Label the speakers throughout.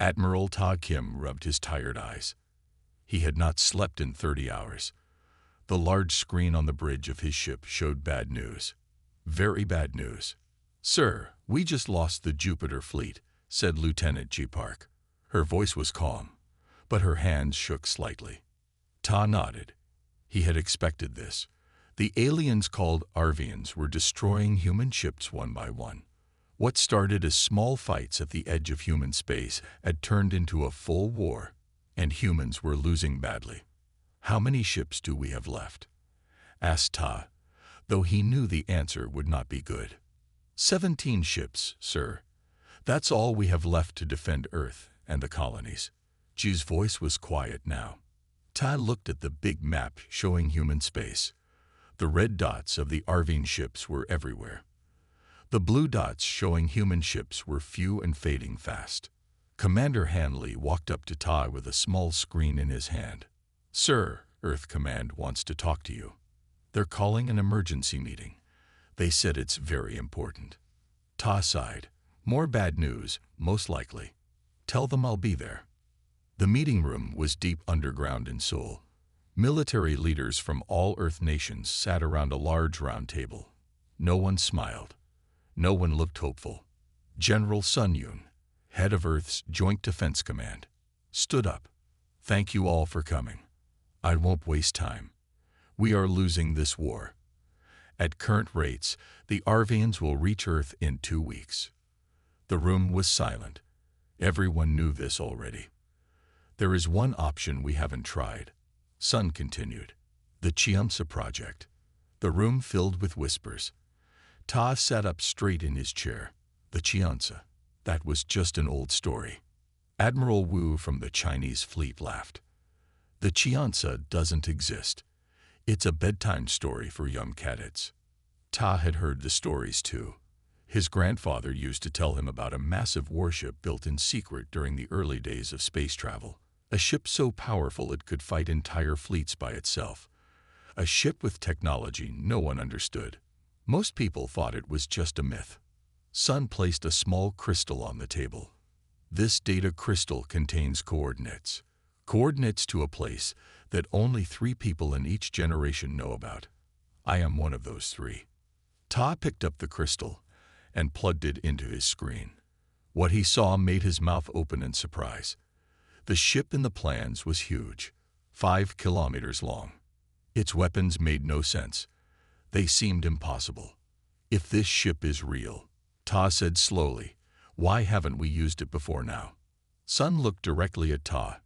Speaker 1: Admiral Ta Kim rubbed his tired eyes. He had not slept in 30 hours. The large screen on the bridge of his ship showed bad news. Very bad news. "Sir, we just lost the Jupiter fleet," said Lieutenant G. Park. Her voice was calm, but her hands shook slightly. Ta nodded. He had expected this. The aliens called Arvians were destroying human ships one by one. What started as small fights at the edge of human space had turned into a full war, and humans were losing badly. "How many ships do we have left?" asked Ta, though he knew the answer would not be good. 17 ships, sir. That's all we have left to defend Earth and the colonies." Ji's voice was quiet now. Ta looked at the big map showing human space. The red dots of the Arvian ships were everywhere. The blue dots showing human ships were few and fading fast. Commander Hanley walked up to Ta with a small screen in his hand. "Sir, Earth Command wants to talk to you. They're calling an emergency meeting. They said it's very important." Ta sighed. "More bad news, most likely. Tell them I'll be there." The meeting room was deep underground in Seoul. Military leaders from all Earth nations sat around a large round table. No one smiled. No one looked hopeful. General Sun Yun, head of Earth's Joint Defense Command, stood up. "Thank you all for coming. I won't waste time. We are losing this war. At current rates, the Arvians will reach Earth in 2 weeks." The room was silent. Everyone knew this already. "There is one option we haven't tried," Sun continued. "The Chiamsa Project." The room filled with whispers. Ta sat up straight in his chair. "The Chiamsa. That was just an old story." Admiral Wu from the Chinese fleet laughed. "The Chiamsa doesn't exist. It's a bedtime story for young cadets." Ta had heard the stories too. His grandfather used to tell him about a massive warship built in secret during the early days of space travel. A ship so powerful it could fight entire fleets by itself. A ship with technology no one understood. Most people thought it was just a myth. Sun placed a small crystal on the table. "This data crystal contains coordinates. Coordinates to a place that only 3 people in each generation know about. I am one of those 3. Ta picked up the crystal and plugged it into his screen. What he saw made his mouth open in surprise. The ship in the plans was huge, 5 kilometers long. Its weapons made no sense. They seemed impossible. "If this ship is real," Ta said slowly, "why haven't we used it before now?" Sun looked directly at Ta.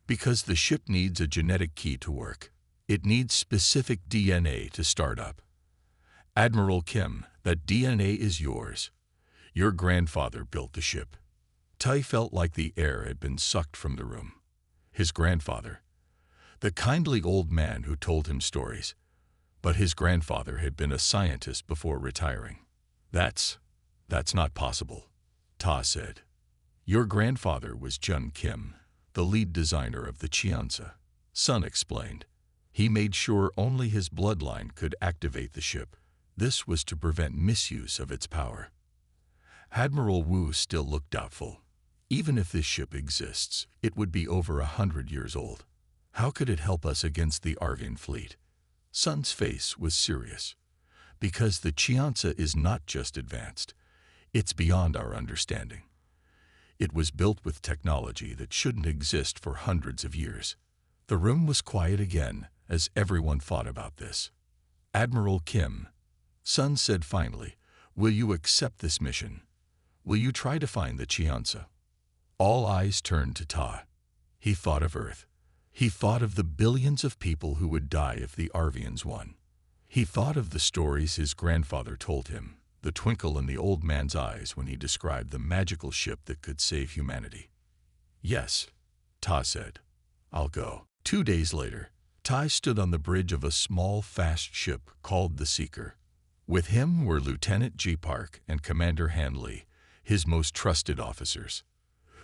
Speaker 1: "Because the ship needs a genetic key to work. It needs specific DNA to start up. Admiral Kim, that DNA is yours. Your grandfather built the ship." Tai felt like the air had been sucked from the room. His grandfather. The kindly old man who told him stories. But his grandfather had been a scientist before retiring. That's not possible," Ta said. "Your grandfather was Jun Kim, the lead designer of the Chiamsa," Sun explained. "He made sure only his bloodline could activate the ship. This was to prevent misuse of its power." Admiral Wu still looked doubtful. "Even if this ship exists, it would be over 100 years old. How could it help us against the Arvian fleet?" Sun's face was serious. "Because the Chiamsa is not just advanced. It's beyond our understanding. It was built with technology that shouldn't exist for hundreds of years." The room was quiet again as everyone thought about this. "Admiral Kim," Sun said finally, "will you accept this mission? Will you try to find the Chiamsa?" All eyes turned to Ta. He thought of Earth. He thought of the billions of people who would die if the Arvians won. He thought of the stories his grandfather told him, the twinkle in the old man's eyes when he described the magical ship that could save humanity. "Yes," Ta said. "I'll go." 2 days later, Tai stood on the bridge of a small, fast ship called the Seeker. With him were Lieutenant G. Park and Commander Hanley, his most trusted officers.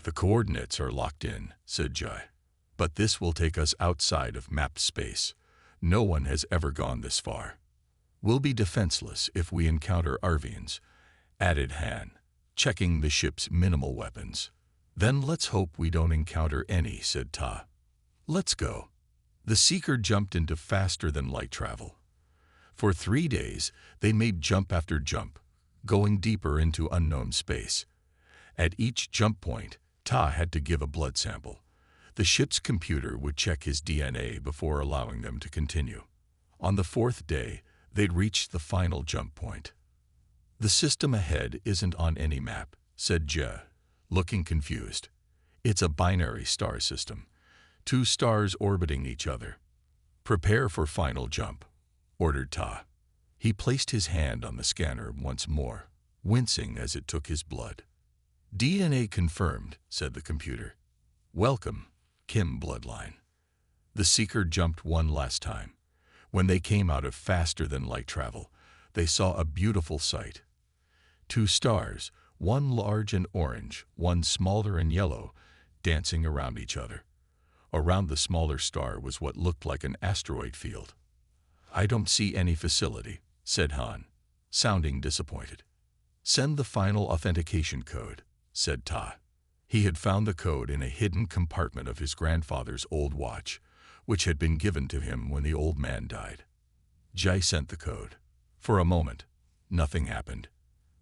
Speaker 1: "The coordinates are locked in," said Jai. "But this will take us outside of mapped space. No one has ever gone this far. We'll be defenseless if we encounter Arvians," added Han, checking the ship's minimal weapons. Then let's hope we don't encounter any, said Ta. Let's go. The Seeker jumped into faster-than-light travel. For 3 days, they made jump after jump, going deeper into unknown space. At each jump point, Ta had to give a blood sample. The ship's computer would check his DNA before allowing them to continue. On the 4th day, they'd reached the final jump point. The system ahead isn't on any map, said Je, looking confused. It's a binary star system, 2 stars orbiting each other. Prepare for final jump, ordered Ta. He placed his hand on the scanner once more, wincing as it took his blood. DNA confirmed, said the computer. Welcome, Kim bloodline. The Seeker jumped one last time. When they came out of faster-than-light travel, they saw a beautiful sight. 2 stars, one large and orange, one smaller and yellow, dancing around each other. Around the smaller star was what looked like an asteroid field. I don't see any facility, said Han, sounding disappointed. Send the final authentication code, said Ta. He had found the code in a hidden compartment of his grandfather's old watch, which had been given to him when the old man died. Jai sent the code. For a moment, nothing happened.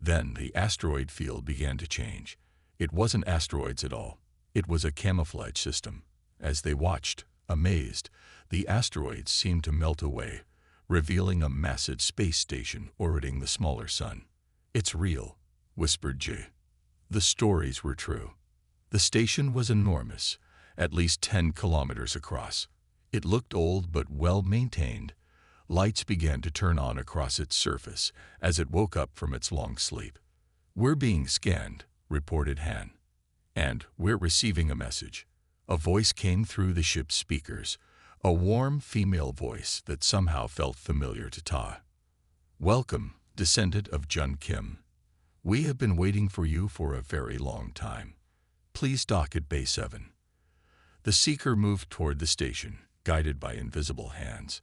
Speaker 1: Then the asteroid field began to change. It wasn't asteroids at all. It was a camouflage system. As they watched, amazed, the asteroids seemed to melt away, revealing a massive space station orbiting the smaller sun. It's real, whispered Jay. The stories were true. The station was enormous, at least 10 kilometers across. It looked old but well-maintained. Lights began to turn on across its surface as it woke up from its long sleep. We're being scanned, reported Han. And we're receiving a message. A voice came through the ship's speakers, a warm female voice that somehow felt familiar to Ta. Welcome, descendant of Jun Kim. We have been waiting for you for a very long time. Please dock at Bay 7. The Seeker moved toward the station, guided by invisible hands.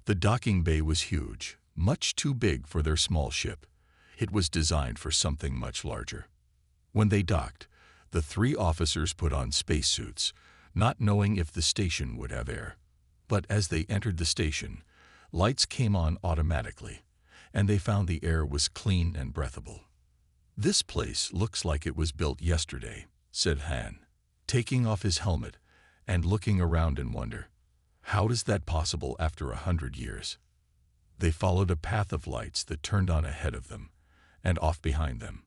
Speaker 1: The docking bay was huge, much too big for their small ship. It was designed for something much larger. When they docked, the 3 officers put on spacesuits, not knowing if the station would have air. But as they entered the station, lights came on automatically, and they found the air was clean and breathable. This place looks like it was built yesterday, said Han, taking off his helmet and looking around in wonder. How is that possible after 100 years? They followed a path of lights that turned on ahead of them and off behind them.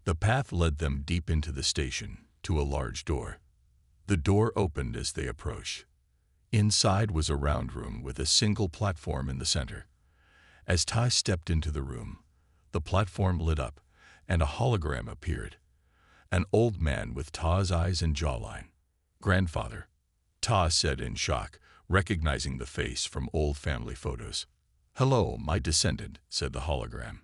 Speaker 1: The path led them deep into the station, to a large door. The door opened as they approached. Inside was a round room with a single platform in the center. As Tai stepped into the room, the platform lit up and a hologram appeared. An old man with Ta's eyes and jawline. Grandfather, Ta said in shock, recognizing the face from old family photos. Hello, my descendant, said the hologram.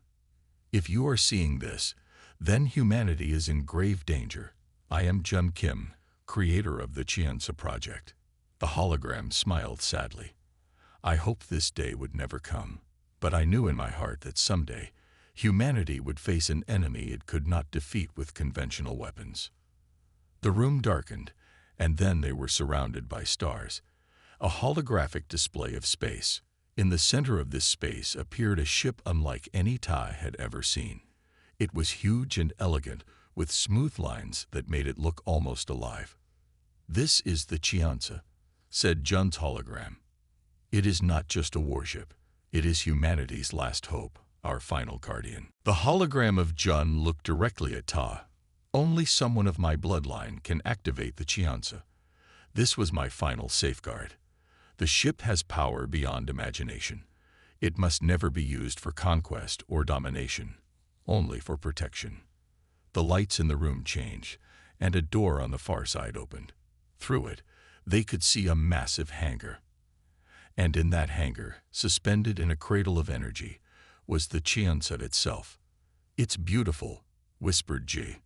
Speaker 1: If you are seeing this, then humanity is in grave danger. I am Jun Kim, creator of the Chiansa Project. The hologram smiled sadly. I hoped this day would never come, but I knew in my heart that someday humanity would face an enemy it could not defeat with conventional weapons. The room darkened, and then they were surrounded by stars. A holographic display of space. In the center of this space appeared a ship unlike any Tai had ever seen. It was huge and elegant, with smooth lines that made it look almost alive. This is the Chiansa, said Jun's hologram. It is not just a warship. It is humanity's last hope, our final guardian. The hologram of Jun looked directly at Ta. Only someone of my bloodline can activate the Chiansa. This was my final safeguard. The ship has power beyond imagination. It must never be used for conquest or domination, only for protection. The lights in the room changed, and a door on the far side opened. Through it, they could see a massive hangar. And in that hangar, suspended in a cradle of energy, was the Chiansa itself. It's beautiful, whispered Ji.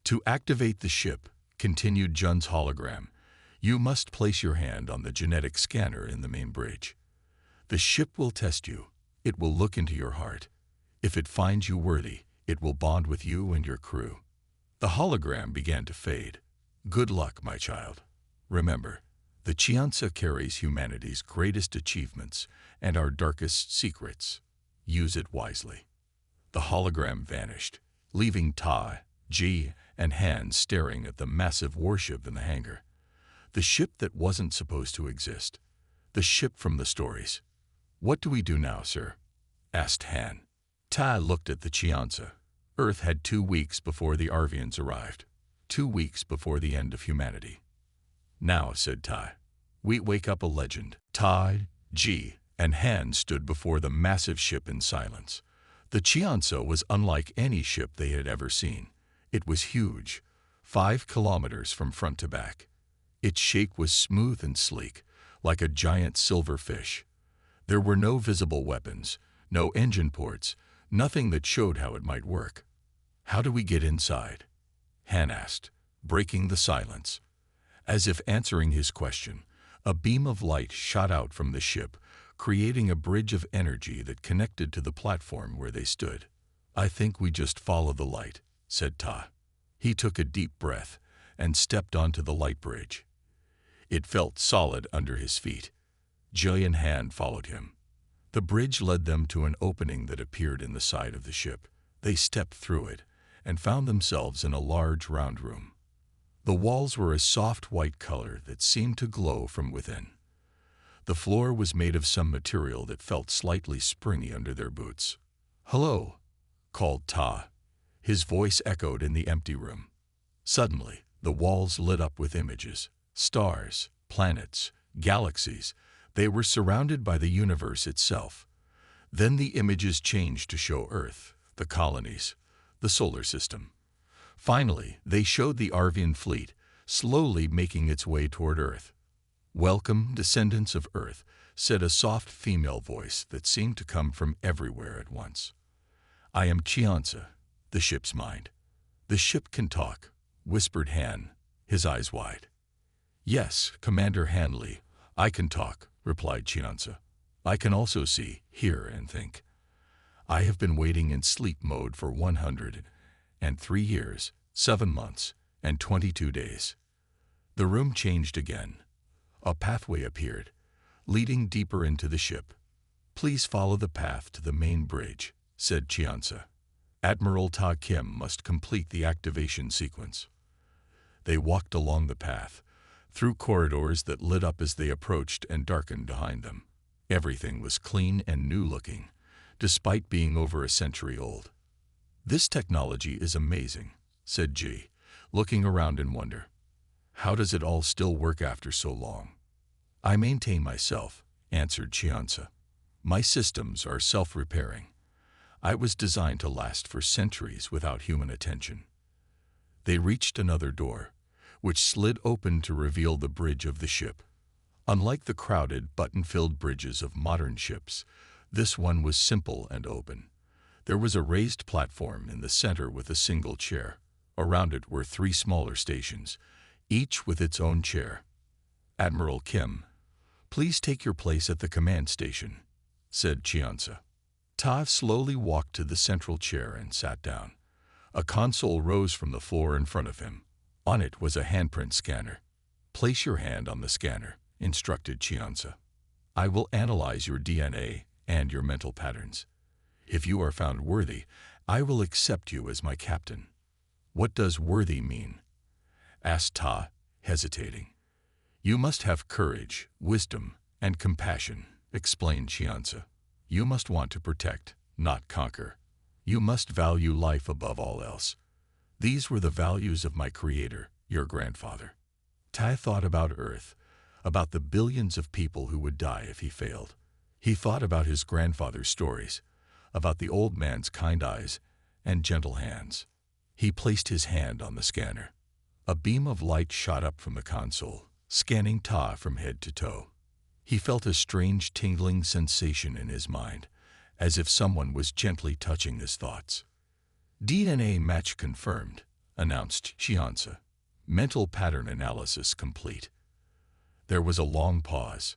Speaker 1: To activate the ship, continued Jun's hologram, you must place your hand on the genetic scanner in the main bridge. The ship will test you. It will look into your heart. If it finds you worthy, it will bond with you and your crew. The hologram began to fade. Good luck, my child. Remember, the Chianza carries humanity's greatest achievements and our darkest secrets. Use it wisely. The hologram vanished, leaving Ta, Ji, and Han staring at the massive warship in the hangar. The ship that wasn't supposed to exist. The ship from the stories. What do we do now, sir? Asked Han. Ta looked at the Chianza. Earth had 2 weeks before the Arvians arrived. 2 weeks before the end of humanity. Now, said Ta, we wake up a legend. Ta, Ji, and Han stood before the massive ship in silence. The Chianza was unlike any ship they had ever seen. It was huge, 5 kilometers from front to back. Its shape was smooth and sleek, like a giant silver fish. There were no visible weapons, no engine ports, nothing that showed how it might work. How do we get inside? Han asked, breaking the silence. As if answering his question, a beam of light shot out from the ship, creating a bridge of energy that connected to the platform where they stood. I think we just follow the light, said Ta. He took a deep breath and stepped onto the light bridge. It felt solid under his feet. Ji and Han followed him. The bridge led them to an opening that appeared in the side of the ship. They stepped through it and found themselves in a large round room. The walls were a soft white color that seemed to glow from within. The floor was made of some material that felt slightly springy under their boots. Hello, called Ta. His voice echoed in the empty room. Suddenly, the walls lit up with images. Stars, planets, galaxies. They were surrounded by the universe itself. Then the images changed to show Earth, the colonies, the solar system. Finally, they showed the Arvian fleet, slowly making its way toward Earth. Welcome, descendants of Earth, said a soft female voice that seemed to come from everywhere at once. I am Chianza, the ship's mind. The ship can talk, whispered Han, his eyes wide. Yes, Commander Hanley, I can talk, replied Chianza. I can also see, hear, and think. I have been waiting in sleep mode for 103 years, 7 months, and 22 days. The room changed again. A pathway appeared, leading deeper into the ship. Please follow the path to the main bridge, said Chianza. Admiral Ta Kim must complete the activation sequence. They walked along the path, through corridors that lit up as they approached and darkened behind them. Everything was clean and new-looking, despite being over a century old. This technology is amazing, said Ji, looking around in wonder. How does it all still work after so long? I maintain myself, answered Chianza. My systems are self-repairing. I was designed to last for centuries without human attention. They reached another door, which slid open to reveal the bridge of the ship. Unlike the crowded, button-filled bridges of modern ships, this one was simple and open. There was a raised platform in the center with a single chair. Around it were 3 smaller stations, each with its own chair. Admiral Kim, please take your place at the command station, said Chianza. Ta slowly walked to the central chair and sat down. A console rose from the floor in front of him. On it was a handprint scanner. Place your hand on the scanner, instructed Chianza. I will analyze your DNA and your mental patterns. If you are found worthy, I will accept you as my captain. What does worthy mean? Asked Ta, hesitating. You must have courage, wisdom, and compassion, explained Chianza. You must want to protect, not conquer. You must value life above all else. These were the values of my creator, your grandfather. Ta thought about Earth, about the billions of people who would die if he failed. He thought about his grandfather's stories, about the old man's kind eyes and gentle hands. He placed his hand on the scanner. A beam of light shot up from the console, scanning Ta from head to toe. He felt a strange tingling sensation in his mind, as if someone was gently touching his thoughts. DNA match confirmed, announced Chianza. Mental pattern analysis complete. There was a long pause.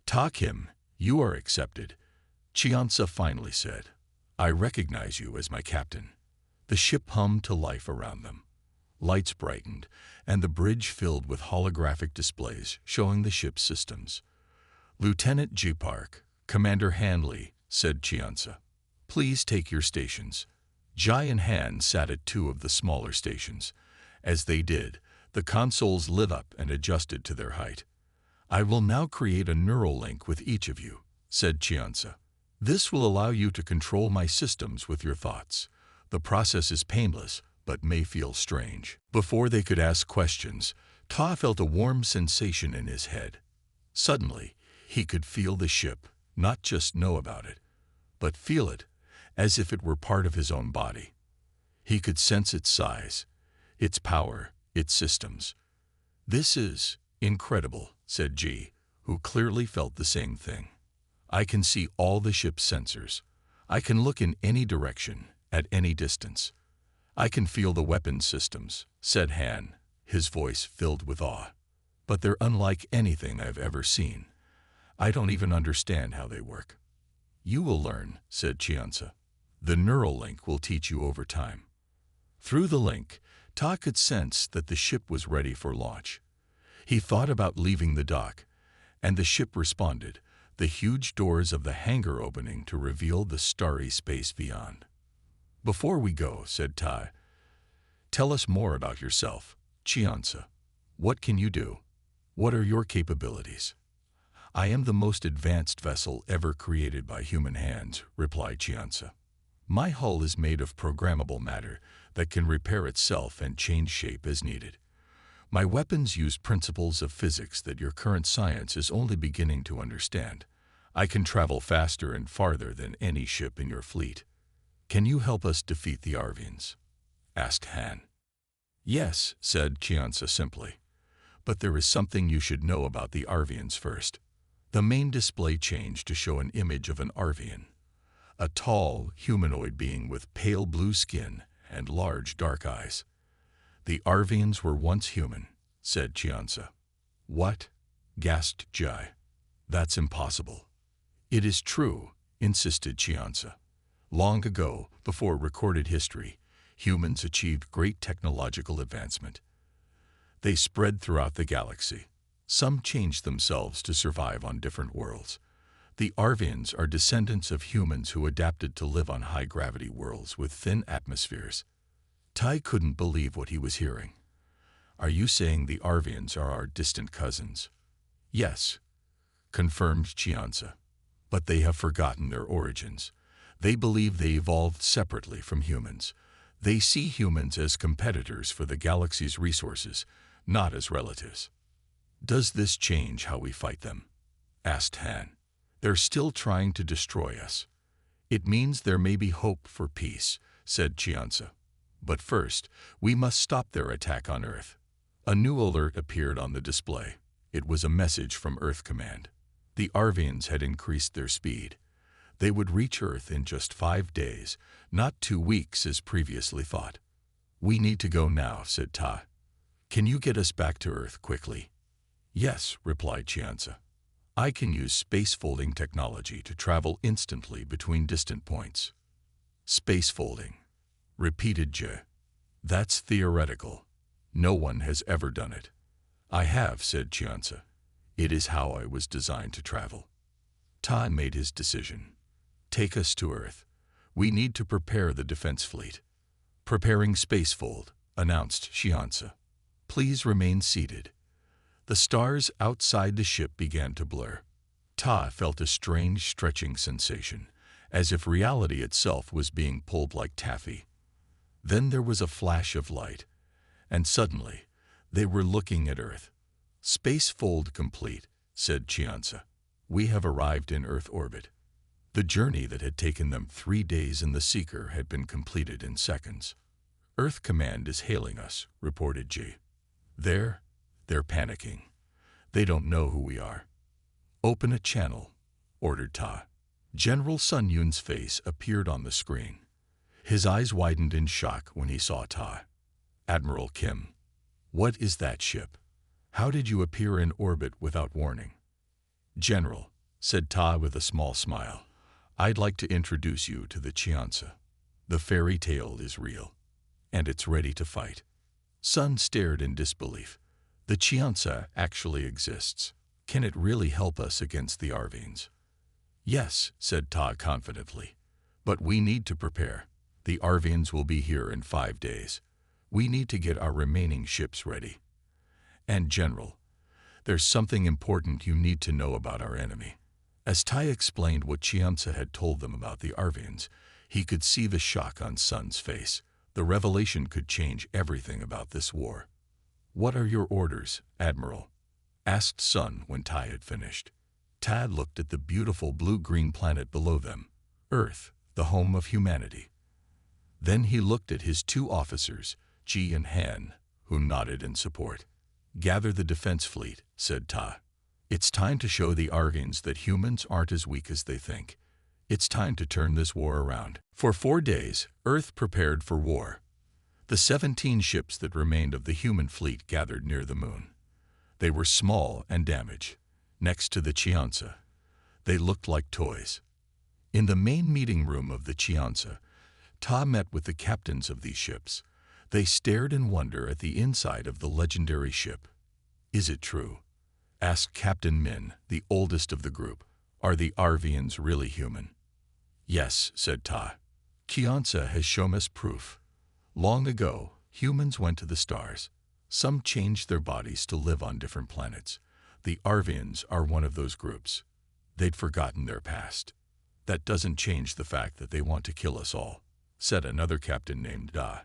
Speaker 1: Ta Kim, you are accepted, Chianza finally said. I recognize you as my captain. The ship hummed to life around them. Lights brightened, and the bridge filled with holographic displays showing the ship's systems. "Lieutenant G. Park, Commander Hanley," said Chianza. "Please take your stations." Jai and Han sat at two of the smaller stations. As they did, the consoles lit up and adjusted to their height. "I will now create a neural link with each of you," said Chianza. "This will allow you to control my systems with your thoughts. The process is painless, but may feel strange." Before they could ask questions, Ta felt a warm sensation in his head. Suddenly, he could feel the ship, not just know about it, but feel it, as if it were part of his own body. He could sense its size, its power, its systems. "This is incredible," said G, who clearly felt the same thing. "I can see all the ship's sensors. I can look in any direction, at any distance. I can feel the weapons systems," said Han, his voice filled with awe. "But they're unlike anything I've ever seen. I don't even understand how they work." "You will learn," said Chianza. "The neural link will teach you over time." Through the link, Ta could sense that the ship was ready for launch. He thought about leaving the dock, and the ship responded, the huge doors of the hangar opening to reveal the starry space beyond. "Before we go," said Ta, "tell us more about yourself, Chianza. What can you do? What are your capabilities?" "I am the most advanced vessel ever created by human hands," replied Chianza. "My hull is made of programmable matter that can repair itself and change shape as needed. My weapons use principles of physics that your current science is only beginning to understand. I can travel faster and farther than any ship in your fleet. Can you help us defeat the Arvians?" asked Han. "Yes," said Chianza simply. "But there is something you should know about the Arvians first." The main display changed to show an image of an Arvian, a tall, humanoid being with pale blue skin and large dark eyes. "The Arvians were once human," said Chianza. "What?" gasped Jai. "That's impossible." "It is true," insisted Chianza. "Long ago, before recorded history, humans achieved great technological advancement. They spread throughout the galaxy. Some changed themselves to survive on different worlds. The Arvians are descendants of humans who adapted to live on high-gravity worlds with thin atmospheres." Tai couldn't believe what he was hearing. "Are you saying the Arvians are our distant cousins?" "Yes," confirmed Chianza. "But they have forgotten their origins. They believe they evolved separately from humans. They see humans as competitors for the galaxy's resources, not as relatives." "Does this change how we fight them?" asked Han. "They're still trying to destroy us." "It means there may be hope for peace," said Chianza. "But first, we must stop their attack on Earth." A new alert appeared on the display. It was a message from Earth Command. The Arvians had increased their speed. They would reach Earth in just 5 days, not 2 weeks as previously thought. "We need to go now," said Ta. "Can you get us back to Earth quickly?" "Yes," replied Chianza. "I can use space-folding technology to travel instantly between distant points." "Space-folding," repeated Je. "That's theoretical. No one has ever done it." "I have," said Chianza. "It is how I was designed to travel." Ta made his decision. "Take us to Earth. We need to prepare the defense fleet." "Preparing spacefold," announced Chianza. "Please remain seated." The stars outside the ship began to blur. Ta felt a strange stretching sensation, as if reality itself was being pulled like taffy. Then there was a flash of light, and suddenly they were looking at Earth. "Spacefold complete," said Chianza. "We have arrived in Earth orbit." The journey that had taken them 3 days in the Seeker had been completed in seconds. "Earth Command is hailing us," reported G. They're panicking. They don't know who we are." "Open a channel," ordered Ta. General Sun Yun's face appeared on the screen. His eyes widened in shock when he saw Ta. "Admiral Kim, what is that ship? How did you appear in orbit without warning?" "General," said Ta with a small smile, "I'd like to introduce you to the Chianza. The fairy tale is real." and it's ready to fight. Sun stared in disbelief. The Chianza actually exists. Can it really help us against the Arvines? Yes, said Ta confidently. But we need to prepare. The Arvines will be here in 5 days. We need to get our remaining ships ready. And General, there's something important you need to know about our enemy. As Tai explained what Chianza had told them about the Arvines, he could see the shock on Sun's face. The revelation could change everything about this war. What are your orders, Admiral? Asked Sun when Tai had finished. Tad looked at the beautiful blue-green planet below them, Earth, the home of humanity. Then he looked at his 2 officers, Ji and Han, who nodded in support. Gather the defense fleet, said Ta. It's time to show the Arvines that humans aren't as weak as they think. It's time to turn this war around. For 4 days, Earth prepared for war. The 17 ships that remained of the human fleet gathered near the moon. They were small and damaged. Next to the Chianza, they looked like toys. In the main meeting room of the Chianza, Ta met with the captains of these ships. They stared in wonder at the inside of the legendary ship. Is it true? Asked Captain Min, the oldest of the group. Are the Arvians really human? Yes, said Ta. Chianza has shown us proof. Long ago, humans went to the stars. Some changed their bodies to live on different planets. The Arvians are one of those groups. They'd forgotten their past. That doesn't change the fact that they want to kill us all, said another captain named Da.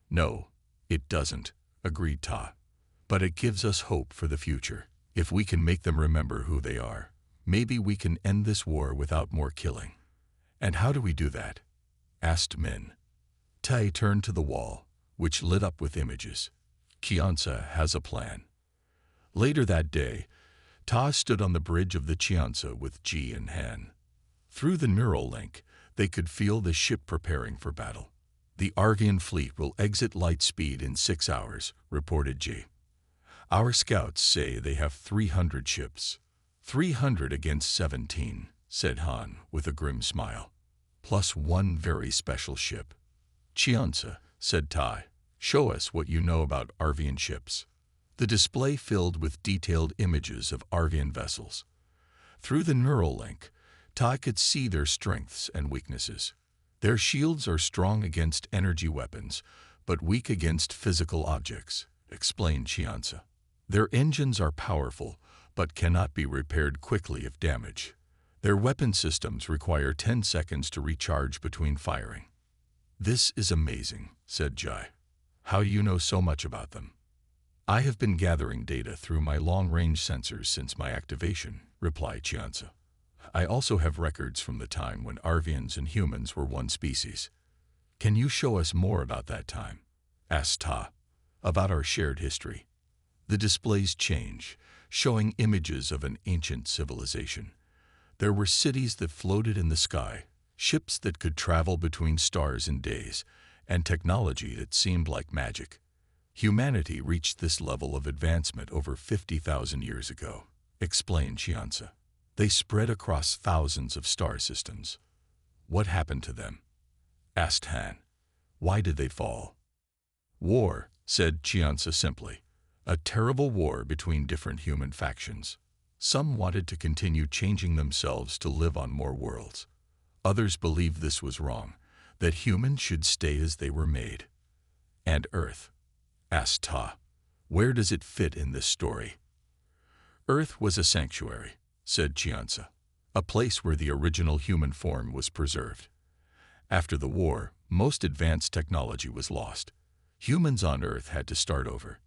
Speaker 1: No, it doesn't, agreed Ta. But it gives us hope for the future. If we can make them remember who they are, maybe we can end this war without more killing. And how do we do that? Asked Min. Tai turned to the wall, which lit up with images. Chianza has a plan. Later that day, Ta stood on the bridge of the Chianza with Ji and Han. Through the neural link, they could feel the ship preparing for battle. The Arvian fleet will exit light speed in 6 hours, reported Ji. Our scouts say they have 300 ships. 300 against 17, said Han with a grim smile. Plus 1 very special ship. Chianza, said Tai, show us what you know about Arvian ships. The display filled with detailed images of Arvian vessels. Through the neural link, Tai could see their strengths and weaknesses. Their shields are strong against energy weapons, but weak against physical objects, explained Chianza. Their engines are powerful, but cannot be repaired quickly if damaged. Their weapon systems require 10 seconds to recharge between firing. This is amazing, said Jai. How do you know so much about them? I have been gathering data through my long-range sensors since my activation, replied Chianza. I also have records from the time when Arvians and humans were one species. Can you show us more about that time? Asked Ta. About our shared history. The displays change, showing images of an ancient civilization. There were cities that floated in the sky, ships that could travel between stars in days, and technology that seemed like magic. Humanity reached this level of advancement over 50,000 years ago, explained Chianza. They spread across thousands of star systems. What happened to them? Asked Han. Why did they fall? War, said Chianza simply. A terrible war between different human factions. Some wanted to continue changing themselves to live on more worlds. Others believed this was wrong, that humans should stay as they were made. And Earth? Asked Ta. Where does it fit in this story? Earth was a sanctuary, said Chianza, a place where the original human form was preserved. After the war, most advanced technology was lost. Humans on Earth had to start over.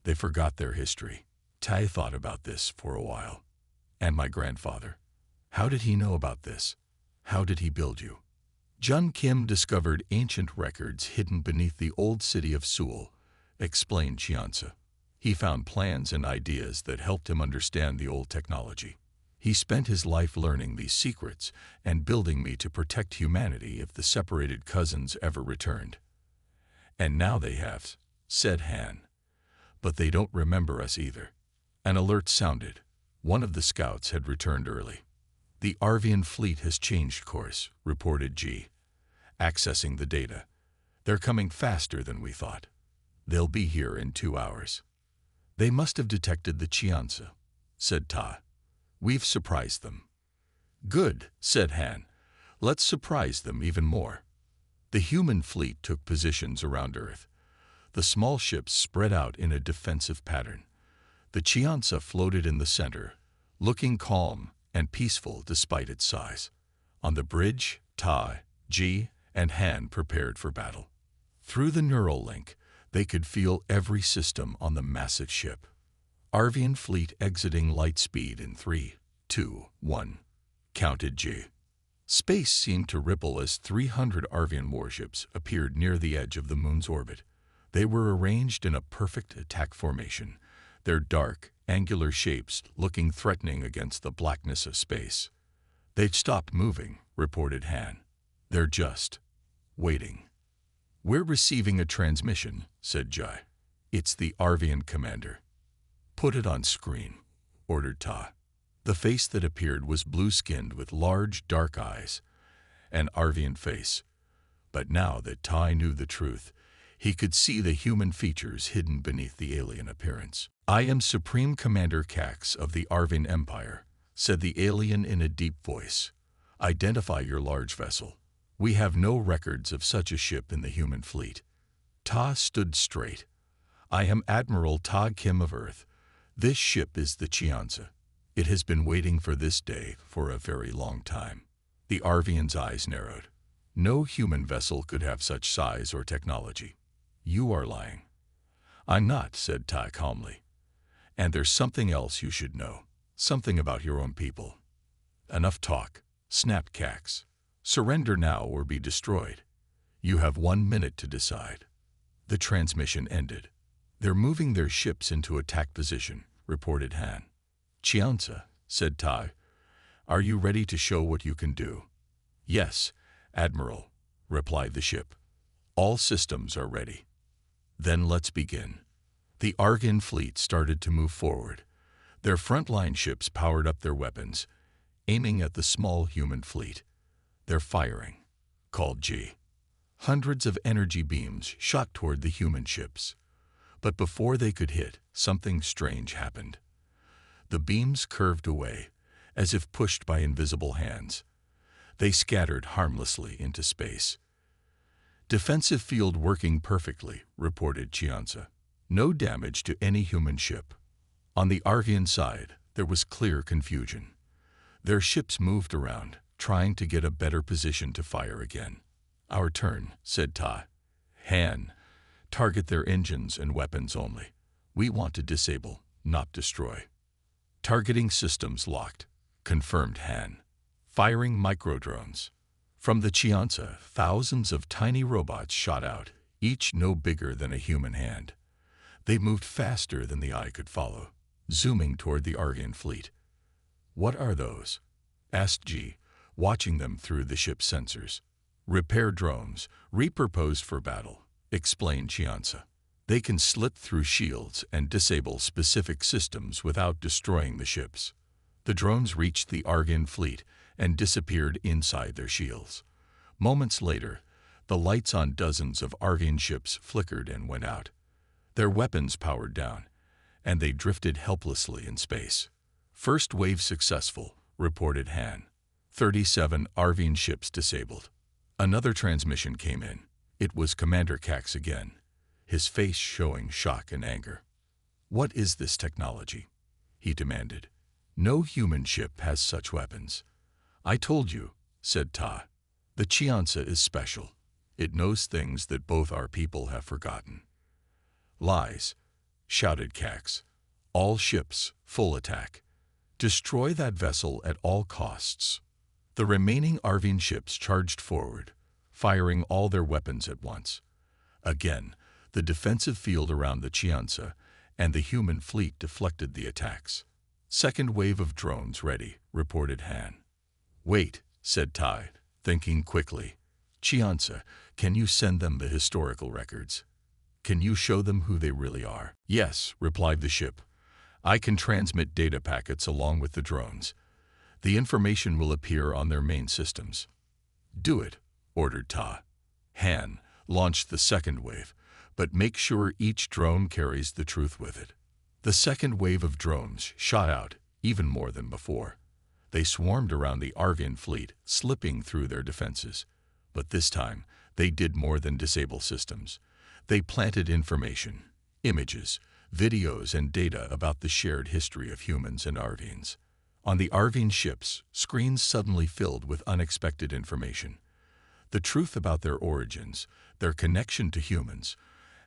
Speaker 1: They forgot their history. Tai thought about this for a while. And my grandfather. How did he know about this? How did he build you? Jun Kim discovered ancient records hidden beneath the old city of Seoul, explained Chianza. He found plans and ideas that helped him understand the old technology. He spent his life learning these secrets and building me to protect humanity if the separated cousins ever returned. And now they have, said Han. But they don't remember us either. An alert sounded. One of the scouts had returned early. The Arvian fleet has changed course, reported Ji. Accessing the data. They're coming faster than we thought. They'll be here in 2 hours. They must have detected the Chianza, said Ta. We've surprised them. Good, said Han. Let's surprise them even more. The human fleet took positions around Earth. The small ships spread out in a defensive pattern. The Chianza floated in the center, looking calm and peaceful despite its size. On the bridge, Ta, Ji, and Han prepared for battle. Through the neural link, they could feel every system on the massive ship. Arvian fleet exiting light speed in 3, 2, 1, counted Ji. Space seemed to ripple as 300 Arvian warships appeared near the edge of the moon's orbit. They were arranged in a perfect attack formation, their dark, angular shapes looking threatening against the blackness of space. They've stopped moving, reported Han. They're just waiting. We're receiving a transmission, said Jai. It's the Arvian commander. Put it on screen, ordered Ta. The face that appeared was blue-skinned with large, dark eyes, an Arvian face. But now that Tai knew the truth, he could see the human features hidden beneath the alien appearance. I am Supreme Commander Cax of the Arvian Empire, said the alien in a deep voice. Identify your large vessel. We have no records of such a ship in the human fleet. Ta stood straight. I am Admiral Ta Kim of Earth. This ship is the Chianza. It has been waiting for this day for a very long time. The Arvian's eyes narrowed. No human vessel could have such size or technology. You are lying. I'm not, said Ta calmly. And there's something else you should know. Something about your own people. Enough talk, snapped Cax. Surrender now or be destroyed. You have 1 minute to decide. The transmission ended. They're moving their ships into attack position, reported Han. Chianza, said Tai. Are you ready to show what you can do? Yes, Admiral, replied the ship. All systems are ready. Then let's begin. The Arvian fleet started to move forward. Their frontline ships powered up their weapons, aiming at the small human fleet. They're firing, called G. Hundreds of energy beams shot toward the human ships. But before they could hit, something strange happened. The beams curved away, as if pushed by invisible hands. They scattered harmlessly into space. Defensive field working perfectly, reported Chianza. No damage to any human ship. On the Arvian side, there was clear confusion. Their ships moved around, trying to get a better position to fire again. Our turn, said Ta. Han, target their engines and weapons only. We want to disable, not destroy. Targeting systems locked, confirmed Han. Firing microdrones. From the Chianza, thousands of tiny robots shot out, each no bigger than a human hand. They moved faster than the eye could follow, zooming toward the Arvian fleet. What are those? Asked G, watching them through the ship's sensors. Repair drones, repurposed for battle, explained Chianza. They can slit through shields and disable specific systems without destroying the ships. The drones reached the Arvian fleet and disappeared inside their shields. Moments later, the lights on dozens of Arvian ships flickered and went out. Their weapons powered down, and they drifted helplessly in space. First wave successful, reported Han. 37 Arvian ships disabled. Another transmission came in. It was Commander Cax again, his face showing shock and anger. What is this technology? He demanded. No human ship has such weapons. I told you, said Ta. The Chianza is special. It knows things that both our people have forgotten. Lies, shouted Cax. All ships, full attack. Destroy that vessel at all costs. The remaining Arvian ships charged forward, firing all their weapons at once. Again, the defensive field around the Chianza and the human fleet deflected the attacks. Second wave of drones ready, reported Han. Wait, said Tai, thinking quickly. Chianza, can you send them the historical records? Can you show them who they really are? Yes, replied the ship. I can transmit data packets along with the drones. The information will appear on their main systems. Do it, ordered Ta. Han, Launch the second wave, but make sure each drone carries the truth with it. The second wave of drones shot out, even more than before. They swarmed around the Arvian fleet, slipping through their defenses. But this time, they did more than disable systems. They planted information, images, videos, and data about the shared history of humans and Arvians. On the Arvian ships, screens suddenly filled with unexpected information. The truth about their origins, their connection to humans,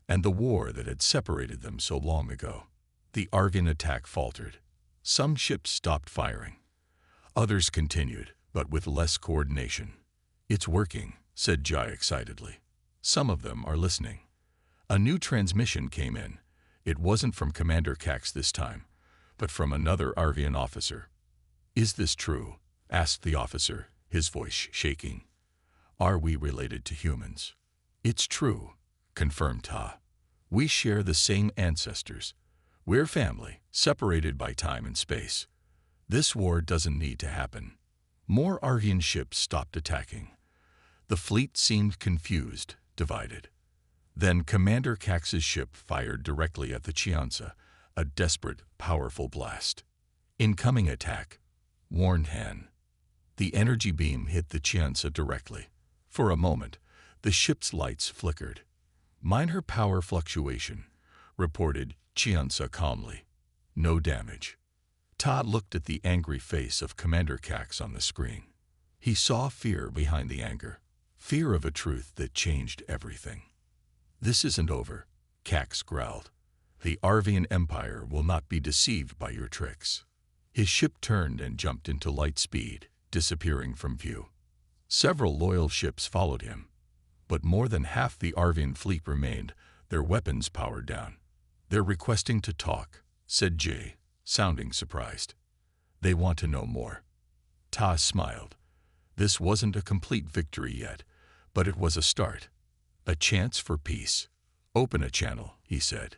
Speaker 1: and the war that had separated them so long ago. The Arvian attack faltered. Some ships stopped firing. Others continued, but with less coordination. "It's working," said Jai excitedly. "Some of them are listening." A new transmission came in. It wasn't from Commander Cax this time, but from another Arvian officer. "Is this true?" asked the officer, his voice shaking. "Are we related to humans?" "It's true," confirmed Ta. "We share the same ancestors. We're family, separated by time and space. This war doesn't need to happen." More Arvian ships stopped attacking. The fleet seemed confused, divided. Then Commander Cax's ship fired directly at the Chianza, a desperate, powerful blast. "Incoming attack," warned Han. The energy beam hit the Chianza directly. For a moment, the ship's lights flickered. "Minor power fluctuation," reported Chianza calmly. "No damage." Todd looked at the angry face of Commander Cax on the screen. He saw fear behind the anger, fear of a truth that changed everything. "This isn't over," Cax growled. "The Arvian Empire will not be deceived by your tricks." His ship turned and jumped into light speed, disappearing from view. Several loyal ships followed him, but more than half the Arvian fleet remained, their weapons powered down. "They're requesting to talk," said Jay, sounding surprised. "They want to know more." Ta smiled. This wasn't a complete victory yet, but it was a start. A chance for peace. "Open a channel," he said.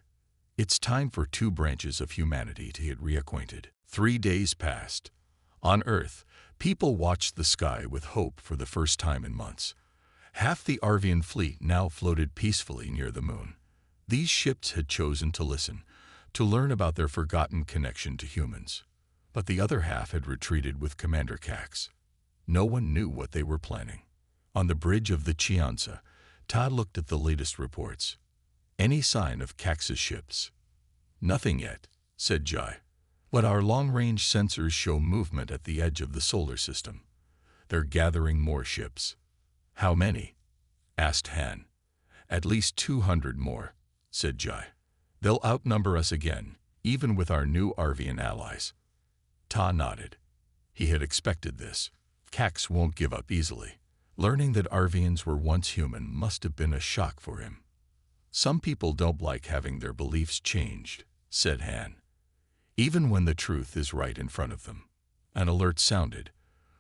Speaker 1: "It's time for two branches of humanity to get reacquainted." 3 days passed. On Earth, people watched the sky with hope for the first time in months. Half the Arvian fleet now floated peacefully near the moon. These ships had chosen to listen, to learn about their forgotten connection to humans. But the other half had retreated with Commander Cax. No one knew what they were planning. On the bridge of the Chianza, Todd looked at the latest reports. "Any sign of Cax's ships?" "Nothing yet," said Jai. "But our long-range sensors show movement at the edge of the solar system. They're gathering more ships." "How many?" asked Han. "At least 200 more," said Jai. "They'll outnumber us again, even with our new Arvian allies." Ta nodded. He had expected this. Cax won't give up easily. Learning that Arvians were once human must have been a shock for him. "Some people don't like having their beliefs changed," said Han. "Even when the truth is right in front of them." An alert sounded.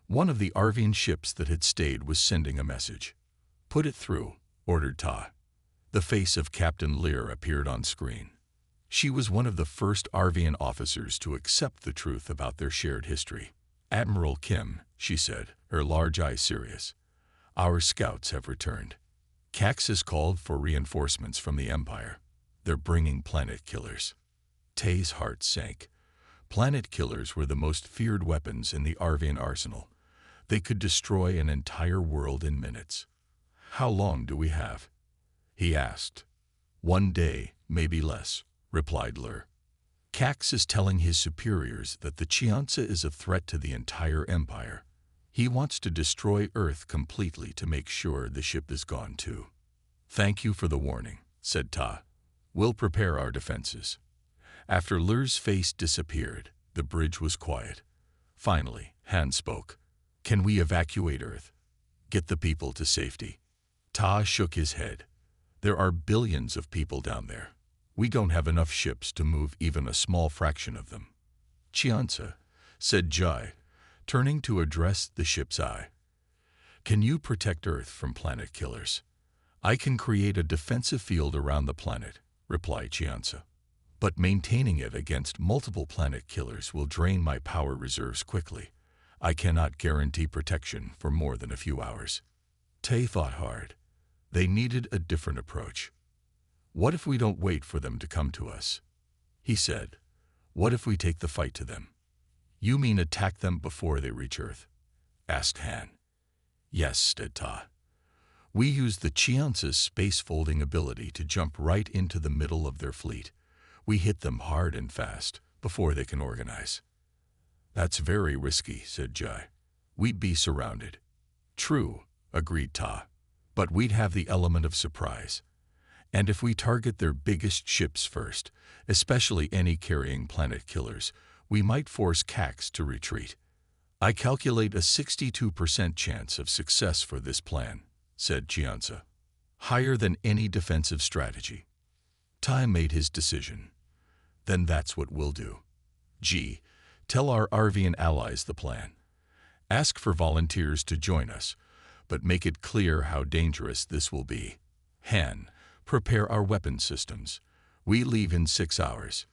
Speaker 1: One of the Arvian ships that had stayed was sending a message. "Put it through," ordered Ta. The face of Captain Lear appeared on screen. She was one of the first Arvian officers to accept the truth about their shared history. "Admiral Kim," she said, her large eyes serious. "Our scouts have returned. Cax has called for reinforcements from the Empire. They're bringing planet killers." Tay's heart sank. Planet killers were the most feared weapons in the Arvian arsenal. They could destroy an entire world in minutes. "How long do we have?" he asked. "1 day, maybe less," replied Lur. "Cax is telling his superiors that the Chianza is a threat to the entire Empire. He wants to destroy Earth completely to make sure the ship is gone too." "Thank you for the warning," said Ta. "We'll prepare our defenses." After Lur's face disappeared, the bridge was quiet. Finally, Han spoke. "Can we evacuate Earth? Get the people to safety?" Ta shook his head. "There are billions of people down there. We don't have enough ships to move even a small fraction of them." "Chianza," said Jai, turning to address the ship's eye. "Can you protect Earth from planet killers?" "I can create a defensive field around the planet," replied Chianza. "But maintaining it against multiple planet killers will drain my power reserves quickly. I cannot guarantee protection for more than a few hours." Tay thought hard. They needed a different approach. "What if we don't wait for them to come to us?" he said. "What if we take the fight to them?" "You mean attack them before they reach Earth?" asked Han. "Yes," said Ta. "We use the Chiansa's space-folding ability to jump right into the middle of their fleet. We hit them hard and fast, before they can organize." "That's very risky," said Jai. "We'd be surrounded." "True," agreed Ta. "But we'd have the element of surprise. And if we target their biggest ships first, especially any carrying planet killers, we might force Cax to retreat." "I calculate a 62% chance of success for this plan," said Chianza. "Higher than any defensive strategy." Tai made his decision. "Then that's what we'll do. G, tell our Arvian allies the plan. Ask for volunteers to join us, but make it clear how dangerous this will be. Han, prepare our weapon systems. We leave in 6 hours."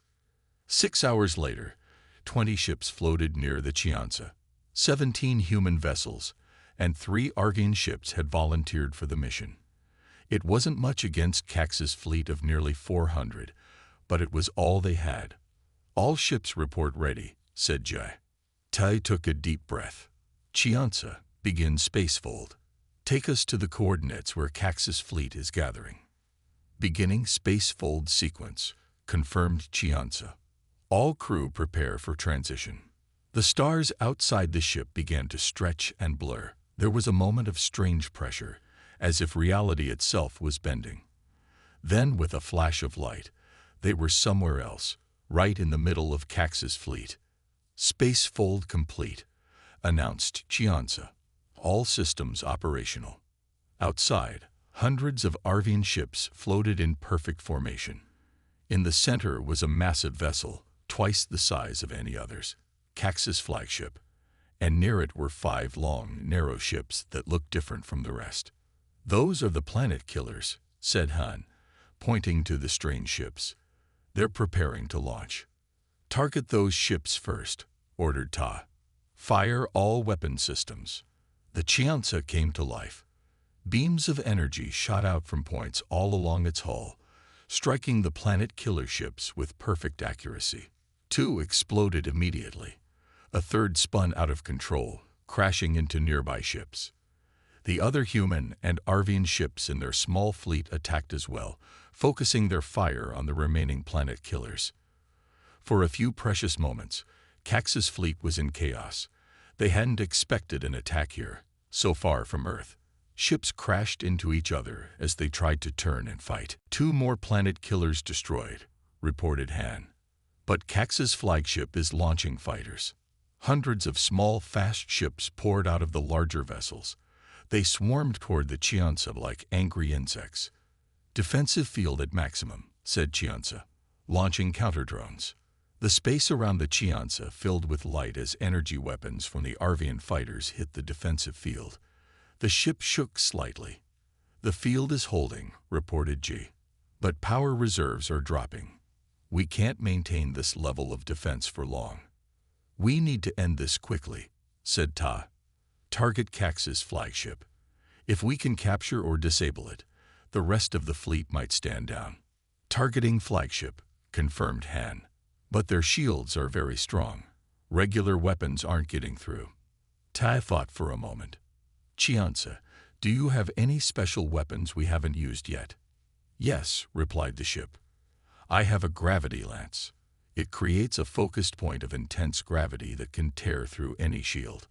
Speaker 1: 6 hours later, 20 ships floated near the Chianza. 17 human vessels and 3 Argian ships had volunteered for the mission. It wasn't much against Cax's fleet of nearly 400, but it was all they had. "All ships report ready," said Jai. Tai took a deep breath. "Chianza, begin spacefold. Take us to the coordinates where Cax's fleet is gathering." "Beginning spacefold sequence," confirmed Chianza. "All crew prepare for transition." The stars outside the ship began to stretch and blur. There was a moment of strange pressure, as if reality itself was bending. Then, with a flash of light, they were somewhere else, right in the middle of Cax's fleet. "Spacefold complete," announced Chianza. "All systems operational." Outside, hundreds of Arvian ships floated in perfect formation. In the center was a massive vessel, twice the size of any others, Cax's flagship, and near it were 5 long, narrow ships that looked different from the rest. "Those are the planet killers," said Han, pointing to the strange ships. "They're preparing to launch." "Target those ships first," ordered Ta. "Fire all weapon systems." The Chianza came to life. Beams of energy shot out from points all along its hull, striking the planet killer ships with perfect accuracy. 2 exploded immediately. A third spun out of control, crashing into nearby ships. The other human and Arvian ships in their small fleet attacked as well, focusing their fire on the remaining planet killers. For a few precious moments, Cax's fleet was in chaos. They hadn't expected an attack here, so far from Earth. Ships crashed into each other as they tried to turn and fight. 2 more planet killers destroyed, reported Han. But Cax's flagship is launching fighters. Hundreds of small, fast ships poured out of the larger vessels. They swarmed toward the Chianza like angry insects. "Defensive field at maximum," said Chianza, launching counter-drones. The space around the Chianza filled with light as energy weapons from the Arvian fighters hit the defensive field. The ship shook slightly. "The field is holding," reported G. "But power reserves are dropping. We can't maintain this level of defense for long." "We need to end this quickly," said Ta. "Target Cax's flagship. If we can capture or disable it, the rest of the fleet might stand down." "Targeting flagship," confirmed Han. "But their shields are very strong. Regular weapons aren't getting through." Ta thought for a moment. "Chianza, do you have any special weapons we haven't used yet?" "Yes," replied the ship. "I have a gravity lance. It creates a focused point of intense gravity that can tear through any shield,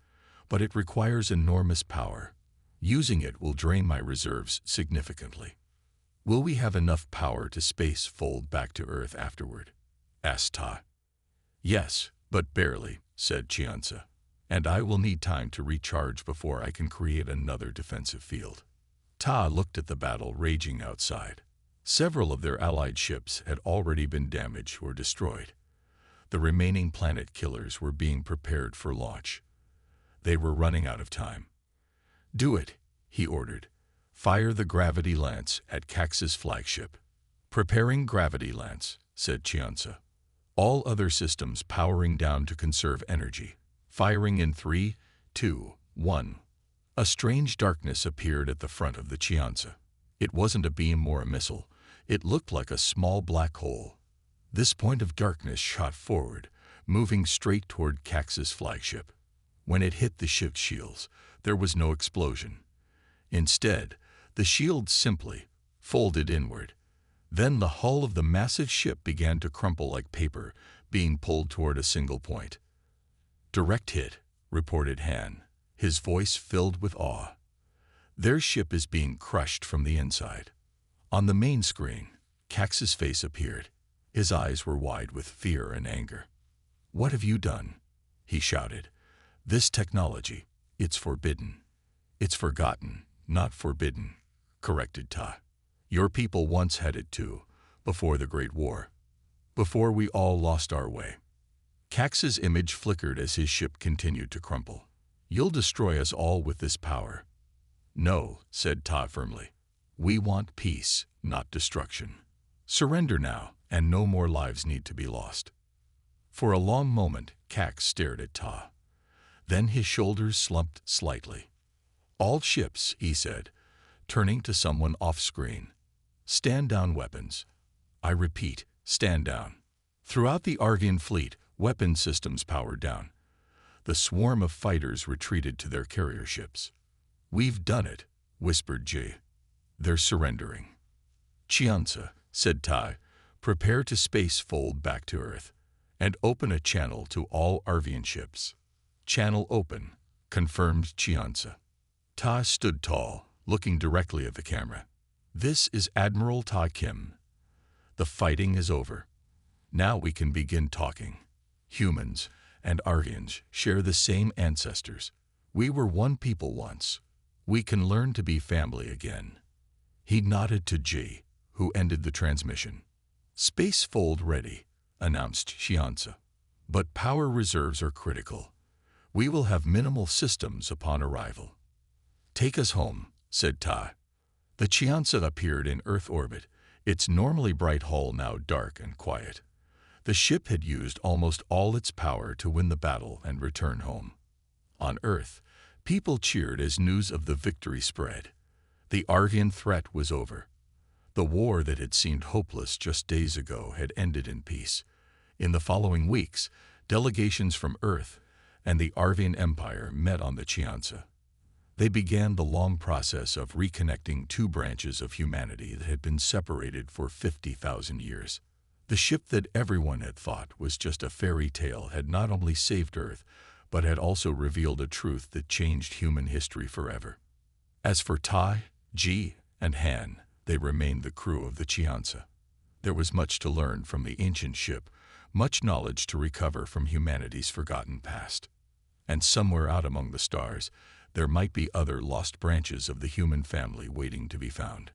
Speaker 1: but it requires enormous power. Using it will drain my reserves significantly." "Will we have enough power to space fold back to Earth afterward?" asked Ta. "Yes, but barely," said Chianza. "And I will need time to recharge before I can create another defensive field." Ta looked at the battle raging outside. Several of their allied ships had already been damaged or destroyed. The remaining planet killers were being prepared for launch. They were running out of time. "Do it," he ordered. "Fire the gravity lance at Cax's flagship." "Preparing gravity lance," said Chianza. "All other systems powering down to conserve energy. Firing in 3, 2, 1. A strange darkness appeared at the front of the Chianza. It wasn't a beam or a missile. It looked like a small black hole. This point of darkness shot forward, moving straight toward Cax's flagship. When it hit the ship's shields, there was no explosion. Instead, the shield simply folded inward. Then the hull of the massive ship began to crumple like paper, being pulled toward a single point. "Direct hit," reported Han, his voice filled with awe. "Their ship is being crushed from the inside." On the main screen, Cax's face appeared. His eyes were wide with fear and anger. "What have you done?" he shouted. "This technology, it's forbidden." "It's forgotten, not forbidden," corrected Ta. "Your people once had it too, before the Great War. Before we all lost our way." Cax's image flickered as his ship continued to crumple. "You'll destroy us all with this power." "No," said Ta firmly. "We want peace, not destruction. Surrender now, and no more lives need to be lost." For a long moment, Cax stared at Ta. Then his shoulders slumped slightly. "All ships," he said, turning to someone off-screen. "Stand down weapons. I repeat, stand down." Throughout the Arvian fleet, weapon systems powered down. The swarm of fighters retreated to their carrier ships. "We've done it," whispered Ji. "They're surrendering." "Chianza," said Tai, "prepare to space fold back to Earth, and open a channel to all Arvian ships." "Channel open," confirmed Chianza. Ta stood tall, looking directly at the camera. "This is Admiral Ta Kim. The fighting is over. Now we can begin talking. Humans and Arvians share the same ancestors. We were one people once. We can learn to be family again." He nodded to Ji, who ended the transmission. "Space fold ready," announced Chianza. "But power reserves are critical. We will have minimal systems upon arrival." "Take us home," said Ta. The Chianza appeared in Earth orbit, its normally bright hull now dark and quiet. The ship had used almost all its power to win the battle and return home. On Earth, people cheered as news of the victory spread. The Arvian threat was over. The war that had seemed hopeless just days ago had ended in peace. In the following weeks, delegations from Earth and the Arvian Empire met on the Chianza. They began the long process of reconnecting two branches of humanity that had been separated for 50,000 years. The ship that everyone had thought was just a fairy tale had not only saved Earth, but had also revealed a truth that changed human history forever. As for Tai, Ji, and Han, they remained the crew of the Chianza. There was much to learn from the ancient ship, much knowledge to recover from humanity's forgotten past. And somewhere out among the stars, there might be other lost branches of the human family waiting to be found.